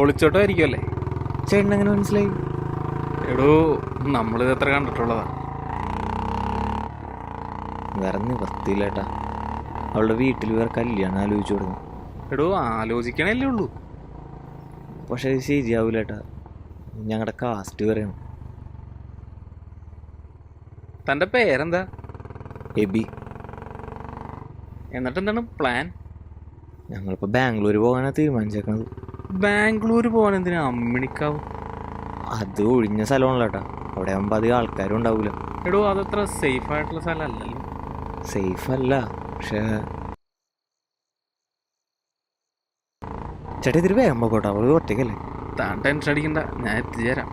ഒളിച്ചോട്ടോ ആയിരിക്കുമല്ലേ? ചേട്ടൻ എങ്ങനെ മനസ്സിലായി? എടോ, നമ്മളിത് എത്ര കണ്ടിട്ടുള്ളതാ. വേറെ നിവർത്തിയില്ലേട്ടാ. അവളുടെ വീട്ടിൽ വേറെ കല്യാണം ആലോചിച്ചു കൊടുക്കും. എടോ, ആലോചിക്കണല്ലേ ഉള്ളൂ. പക്ഷെ അത് ശരിയാവൂലേട്ടാ. ഞങ്ങളുടെ കാസ്റ്റ് വേറെയാണ്. തൻ്റെ പേരെന്താ? എബി. എന്നിട്ട് എന്താണ് പ്ലാൻ? ഞങ്ങളിപ്പോൾ ബാംഗ്ലൂർ പോകാനാണ് തീരുമാനിച്ചേക്കണത്. ബാംഗ്ലൂർ പോകാൻ എന്തിനാ അമ്മിണിക്കാവ്? അത് ഒഴിഞ്ഞ സ്ഥലമാണല്ലോട്ടാ. അവിടെ ആകുമ്പോൾ അധികം ആൾക്കാരും ഉണ്ടാവില്ല. എടോ, അതത്ര സേഫ് ആയിട്ടുള്ള സ്ഥലമല്ലല്ലോ. സേഫ് അല്ല, പക്ഷേ ചേട്ടാ ഇതിൽ വേഗം പോകട്ടെ. അവൾ ഒറ്റയ്ക്കല്ലേ. താൻ ടെൻഷൻ അടിക്കണ്ട, ഞാൻ എത്തിച്ചേരാം.